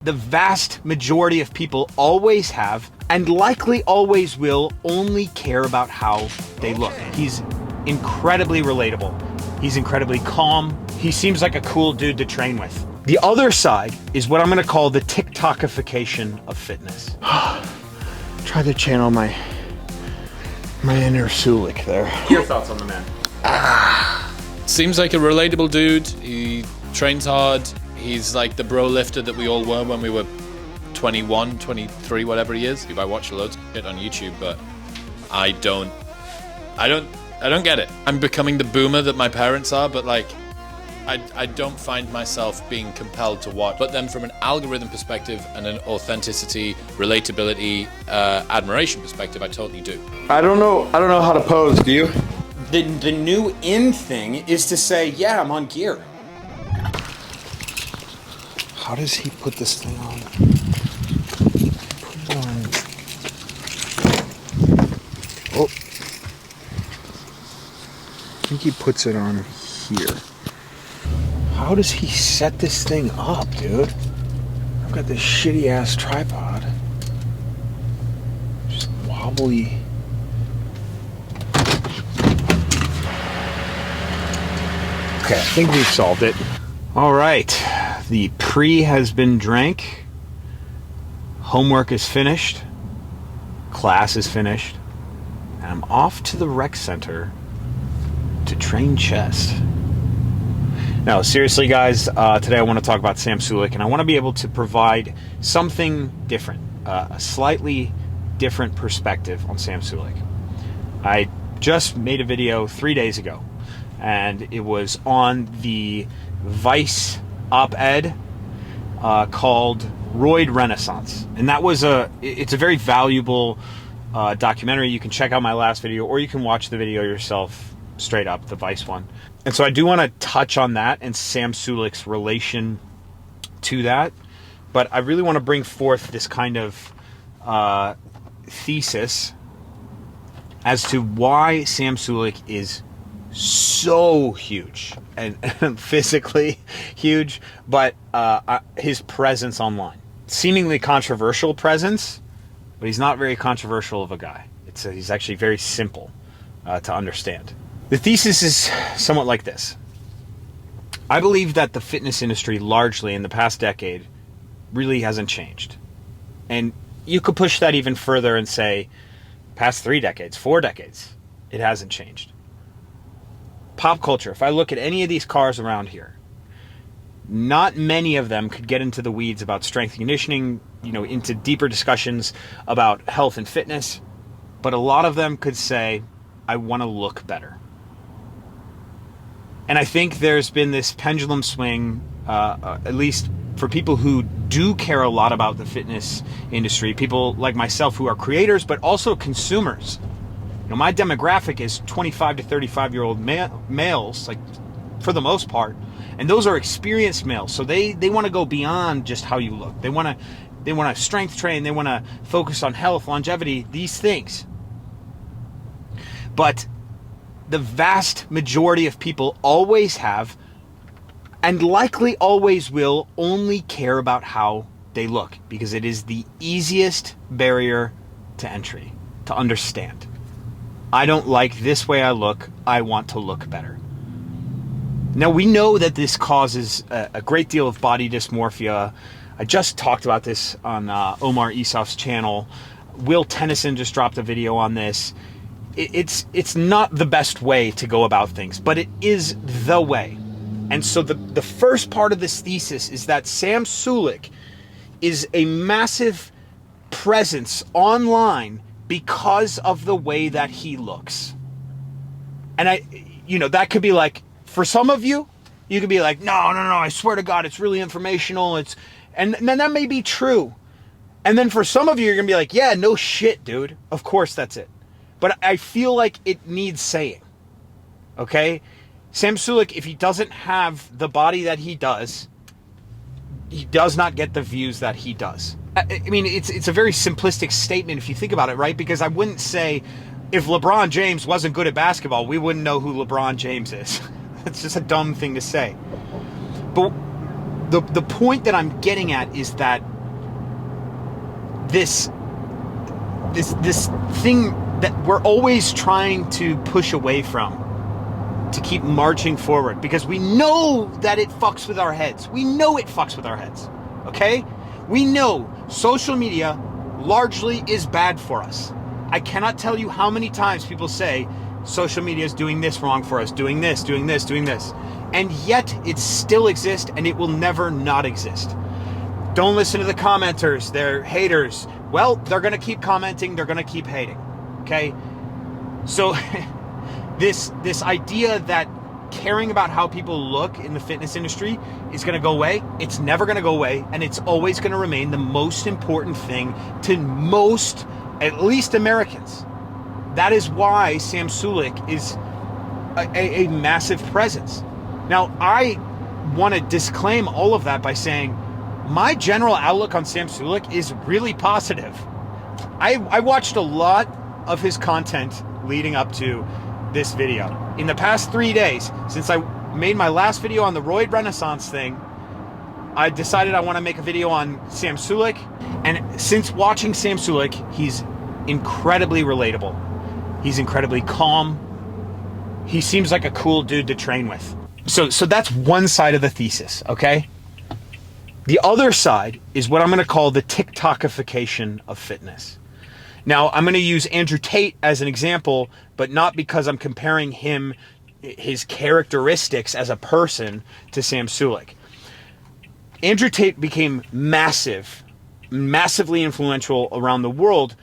The vast majority of people always have, and likely always will, only care about how they look. He's incredibly relatable. He's incredibly calm. He seems like a cool dude to train with. The other side is what I'm gonna call the Tik Tokification of fitness. Try to channel my inner Sulek there. Your thoughts on the man? Seems like a relatable dude. He trains hard. He's like the bro lifter that we all were when we were 21, 23, whatever he is. I watch loads of shit on YouTube, but I don't get it. I'm becoming the boomer that my parents are, but like, I don't find myself being compelled to watch. But then from an algorithm perspective and an authenticity, relatability, admiration perspective, I totally do. I don't know how to pose, do you? The new in thing is to say, yeah, I'm on gear. How does he put this thing on? Put it on. Oh. I think he puts it on here. How does he set this thing up, dude? I've got this shitty ass tripod. Just wobbly. Okay, I think we've solved it. All right. The pre has been drank, homework is finished, class is finished, and I'm off to the rec center to train chest. Now, seriously, guys, today I want to talk about Sam Sulek, and I want to be able to provide something different, a slightly different perspective on Sam Sulek. I just made a video 3 days ago, and it was on the Vice op-ed called Roid Renaissance, and that was it's a very valuable documentary. You can check out my last video, or you can watch the video yourself straight up, the Vice one. And so I do want to touch on that and Sam Sulek's relation to that, but I really want to bring forth this kind of thesis as to why Sam Sulek is so huge and physically huge, but his presence online, seemingly controversial presence, but he's not very controversial of a guy. He's actually very simple to understand. The thesis is somewhat like this. I believe that the fitness industry largely in the past decade really hasn't changed. And you could push that even further and say past 3 decades, 4 decades, it hasn't changed. Pop culture, if I look at any of these cars around here, not many of them could get into the weeds about strength and conditioning, into deeper discussions about health and fitness, but a lot of them could say, I want to look better. And I think there's been this pendulum swing, at least for people who do care a lot about the fitness industry, people like myself who are creators, but also consumers. My demographic is 25 to 35-year-old males, like for the most part, and those are experienced males. So they want to go beyond just how you look. They want to strength train. They want to focus on health, longevity, these things. But the vast majority of people always have, and likely always will, only care about how they look, because it is the easiest barrier to entry, to understand. I don't like this way I look. I want to look better. Now, we know that this causes a great deal of body dysmorphia. I just talked about this on Omar Isuf's channel. Will Tennyson just dropped a video on this. It's not the best way to go about things, but it is the way. And so the first part of this thesis is that Sam Sulek is a massive presence online because of the way that he looks. And that could be like, for some of you, you could be like, no, I swear to God, it's really informational. And then that may be true. And then for some of you, you're going to be like, yeah, no shit, dude. Of course that's it. But I feel like it needs saying, okay? Sam Sulek, if he doesn't have the body that he does not get the views that he does. I mean, it's a very simplistic statement if you think about it, right? Because I wouldn't say if LeBron James wasn't good at basketball, we wouldn't know who LeBron James is. It's just a dumb thing to say. But the point that I'm getting at is that this thing that we're always trying to push away from, to keep marching forward, because we know that it fucks with our heads. We know it fucks with our heads, okay? We know social media largely is bad for us. I cannot tell you how many times people say social media is doing this wrong for us, doing this, doing this, doing this. And yet it still exists, and it will never not exist. Don't listen to the commenters. They're haters. Well, they're going to keep commenting. They're going to keep hating. Okay? So this idea that caring about how people look in the fitness industry is going to go away, it's never going to go away, and it's always going to remain the most important thing to most, at least Americans. That is why Sam Sulek is a massive presence. Now, I want to disclaim all of that by saying my general outlook on Sam Sulek is really positive. I watched a lot of his content leading up to this video. In the past 3 days, since I made my last video on the roid renaissance thing, I decided I want to make a video on Sam Sulek. And since watching Sam Sulek, he's incredibly relatable. He's incredibly calm. He seems like a cool dude to train with. So that's one side of the thesis, okay? The other side is what I'm going to call the TikTokification of fitness. Now, I'm going to use Andrew Tate as an example, but not because I'm comparing him, his characteristics as a person, to Sam Sulek. Andrew Tate became massively influential around the world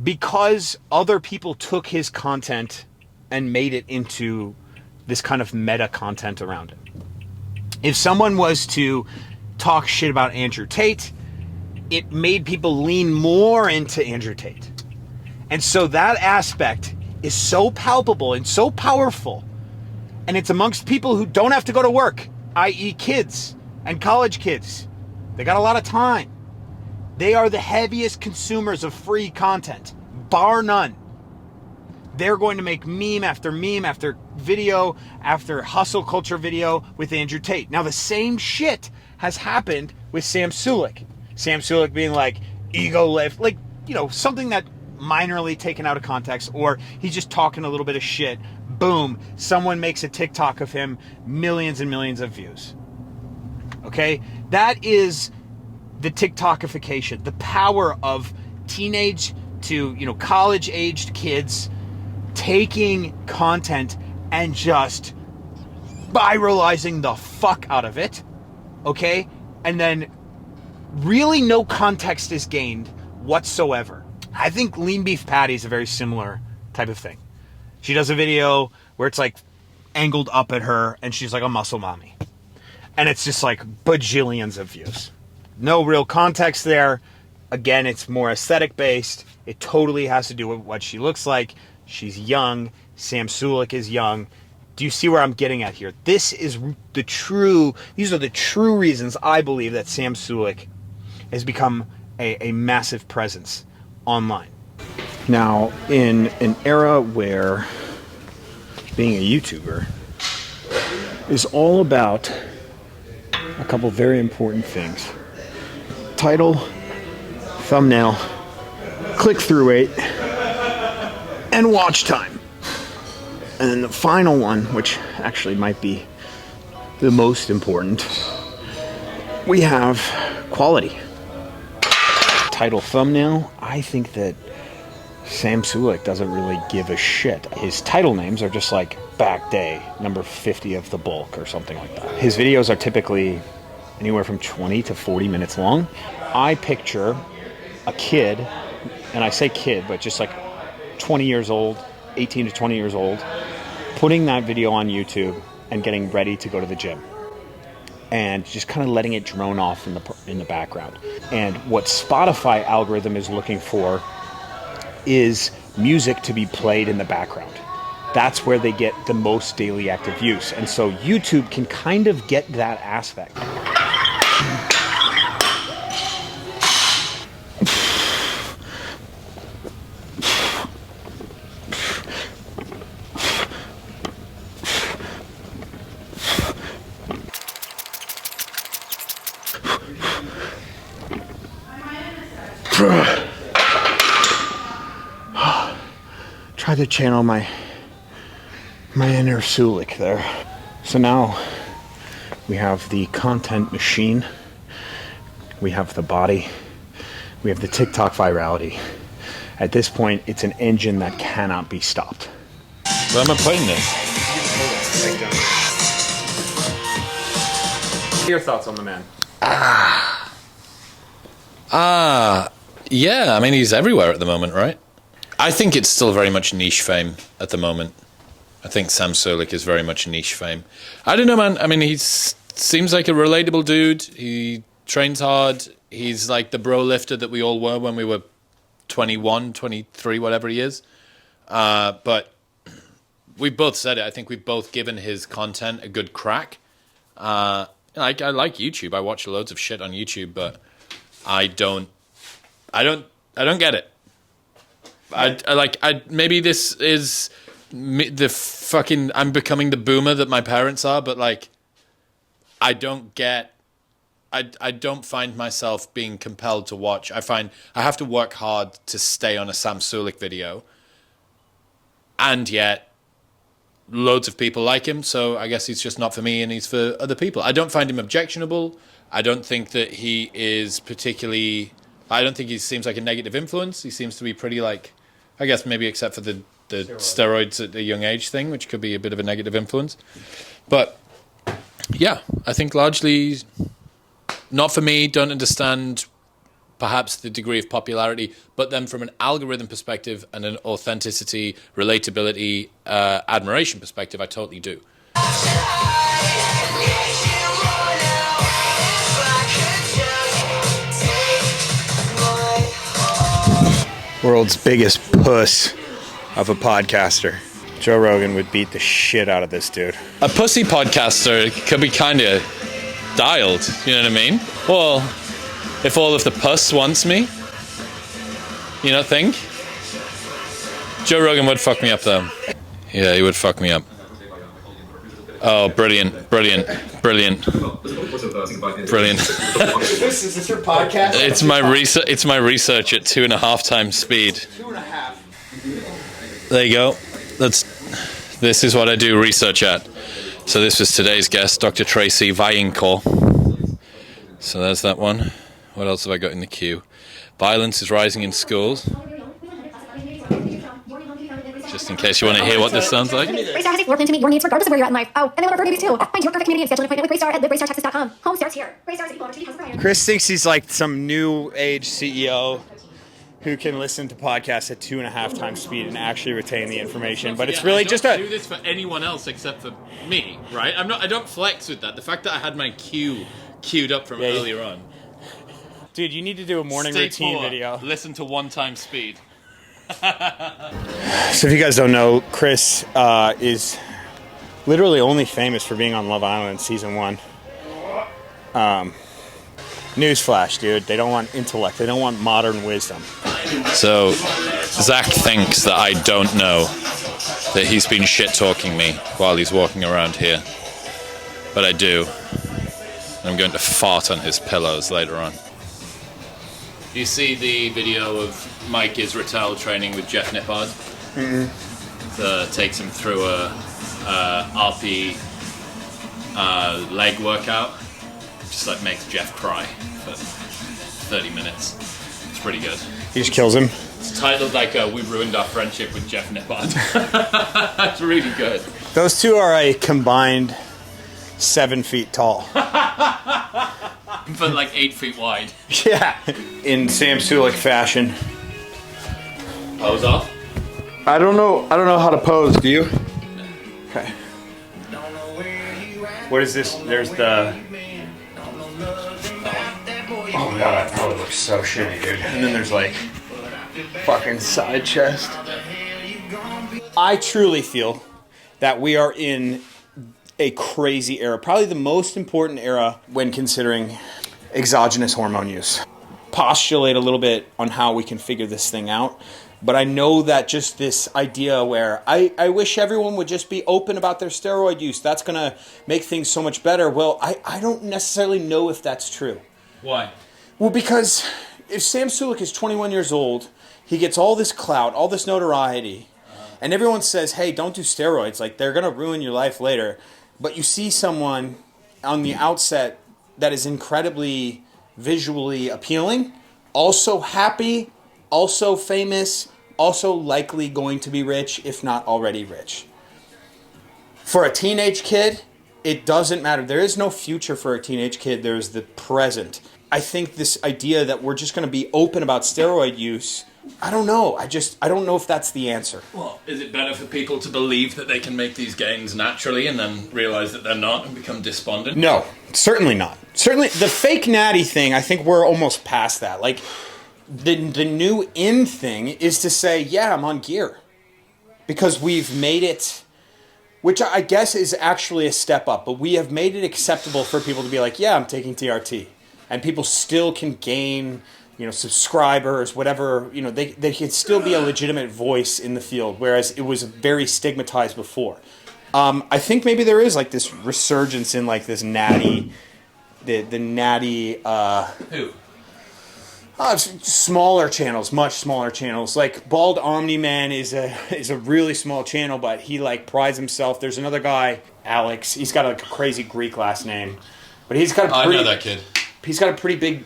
because other people took his content and made it into this kind of meta content around it. If someone was to talk shit about Andrew Tate, it made people lean more into Andrew Tate. And so that aspect is so palpable and so powerful. And it's amongst people who don't have to go to work, i.e. kids and college kids. They got a lot of time. They are the heaviest consumers of free content, bar none. They're going to make meme after video after hustle culture video with Andrew Tate. Now, the same shit has happened with Sam Sulek. Sam Sulek being like, ego lift, like, you know, something that minorly taken out of context, or he's just talking a little bit of shit. Boom, someone makes a TikTok of him, millions and millions of views. Okay? That is the TikTokification, the power of teenage to, you know, college-aged kids taking content and just viralizing the fuck out of it, okay? And then really no context is gained whatsoever. I think lean beef patty is a very similar type of thing. She does a video where it's like angled up at her and she's like a muscle mommy. And it's just like bajillions of views. No real context there. Again, it's more aesthetic based. It totally has to do with what she looks like. She's young. Sam Sulek is young. Do you see where I'm getting at here? These are the true reasons I believe that Sam Sulek has become a massive presence online. Now, in an era where being a YouTuber is all about a couple very important things: title, thumbnail, click-through rate, and watch time. And then the final one, which actually might be the most important, we have quality. Title, thumbnail, I think that Sam Sulek doesn't really give a shit. His title names are just like back day, number 50 of the bulk or something like that. His videos are typically anywhere from 20 to 40 minutes long. I picture a kid, and I say kid, but just like 20 years old, 18 to 20 years old, putting that video on YouTube and getting ready to go to the gym. And just kind of letting it drone off in the background. And what Spotify algorithm is looking for is music to be played in the background. That's where they get the most daily active use. And so YouTube can kind of get that aspect. Try to channel my inner Sulek there. So now we have the content machine, we have the body, we have the TikTok virality. At this point, it's an engine that cannot be stopped. Where am I putting this? What are your thoughts on the man? Yeah, I mean, he's everywhere at the moment, right? I think it's still very much niche fame at the moment. I think Sam Sulek is very much niche fame. I don't know, man. I mean, he seems like a relatable dude. He trains hard. He's like the bro lifter that we all were when we were 21, 23, whatever he is. But we both said it. I think we've both given his content a good crack. I like YouTube. I watch loads of shit on YouTube, but I don't get it. Maybe this is the fucking, I'm becoming the boomer that my parents are, but like, I don't find myself being compelled to watch. I find I have to work hard to stay on a Sam Sulek video. And yet, loads of people like him, so I guess he's just not for me and he's for other people. I don't find him objectionable. I don't think that he is particularly... I don't think he seems like a negative influence. He seems to be pretty like... I guess maybe except for the steroids at a young age thing, which could be a bit of a negative influence. But, yeah, I think largely... Not for me, don't understand perhaps the degree of popularity, but then from an algorithm perspective and an authenticity, relatability, admiration perspective, I totally do. World's biggest puss of a podcaster. Joe Rogan would beat the shit out of this dude. A pussy podcaster could be kind of dialed, you know what I mean? Well, if all of the puss wants me, you don't think? Joe Rogan would fuck me up though. Yeah, he would fuck me up. Oh, brilliant, brilliant, brilliant, brilliant. Is this your podcast? It's my research. It's my research at 2.5 times speed. 2.5. There you go. This is what I do research at. So this was today's guest, Dr. Tracy Vaillancourt. So there's that one. What else have I got in the queue? Violence is rising in schools. Just in case you want to hear what this sounds like. Raystar has a floor plan to meet your needs regardless of where you're at in life. Oh, and they want to refer babies too. Find your perfect community and schedule an appointment with Raystar at liveRaystarTexas.com. Home starts here. Raystar is equal opportunity house of Brian. Chris thinks he's like some new age CEO who can listen to podcasts at 2.5 times speed and actually retain the information. But it's really just I don't do this for anyone else except for me, right? I don't flex with that. The fact that I had my cue queued up from earlier on. Dude, you need to do a morning Stay routine poor. video. Listen to 1 time speed. So if you guys don't know, Chris is literally only famous for being on Love Island season 1. Newsflash, dude. They don't want intellect. They don't want modern wisdom. So, Zach thinks that I don't know that he's been shit-talking me while he's walking around here. But I do. I'm going to fart on his pillows later on. You see the video of Mike Israetel training with Jeff Nippard? Mm-hmm. Takes him through a RP leg workout. Just like makes Jeff cry for 30 minutes. It's pretty good. He just kills him. It's titled like We Ruined Our Friendship with Jeff Nippard. It's really good. Those two are a combined 7 feet tall. But like 8 feet wide. Yeah. In Sam Sulek fashion. Pose off? I don't know how to pose, do you? Okay. What is this? There's the... Oh my god, that probably looks so shitty, dude. And then there's like fucking side chest. I truly feel that we are in a crazy era, probably the most important era when considering exogenous hormone use. Postulate a little bit on how we can figure this thing out, but I know that just this idea where I wish everyone would just be open about their steroid use, that's going to make things so much better. Well, I don't necessarily know if that's true. Why? Well, because if Sam Sulek is 21 years old, he gets all this clout, all this notoriety, and everyone says, hey, don't do steroids. Like, they're going to ruin your life later. But you see someone on the outset that is incredibly visually appealing, also happy, also famous, also likely going to be rich, if not already rich. For a teenage kid, it doesn't matter. There is no future for a teenage kid. There's the present. I think this idea that we're just going to be open about steroid use, I don't know. I don't know if that's the answer. Well, is it better for people to believe that they can make these gains naturally and then realize that they're not and become despondent? No, certainly not. Certainly, the fake natty thing, I think we're almost past that. Like, the new in thing is to say, yeah, I'm on gear. Because we've made it, which I guess is actually a step up, but we have made it acceptable for people to be like, yeah, I'm taking TRT. And people still can gain, subscribers, whatever, they can still be a legitimate voice in the field, whereas it was very stigmatized before. I think maybe there is like this resurgence in like this natty, the natty, Who? Smaller channels, much smaller channels. Like Bald Omni Man is a really small channel, but he like prides himself. There's another guy, Alex. He's got like a crazy Greek last name, but he's got I know that kid. He's got a pretty big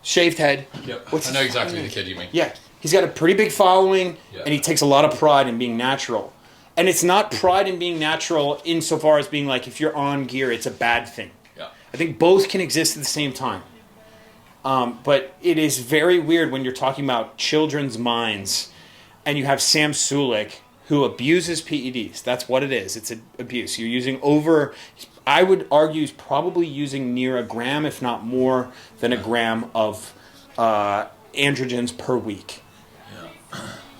shaved head. Yep. I know exactly the kid you mean. Yeah, he's got a pretty big following, and he takes a lot of pride in being natural. And it's not pride in being natural insofar as being like, if you're on gear, it's a bad thing. Yeah. I think both can exist at the same time. But it is very weird when you're talking about children's minds and you have Sam Sulek who abuses PEDs. That's what it is. It's an abuse. You're using I would argue, he's probably using near a gram, if not more than a gram of androgens per week. Yeah.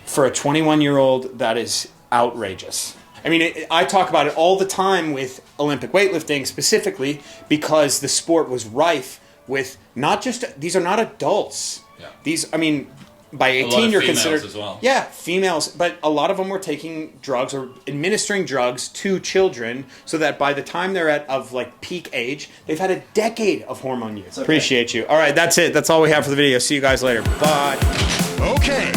For a 21-year-old, that is outrageous. I mean, I talk about it all the time with Olympic weightlifting specifically because the sport was rife with not just, these are not adults. Yeah. These, I mean, by 18 you're considered, as well. Yeah, females, but a lot of them were taking drugs or administering drugs to children so that by the time they're at like peak age, they've had a decade of hormone use. Okay. Appreciate you. All right, that's it. That's all we have for the video. See you guys later. Bye. Okay.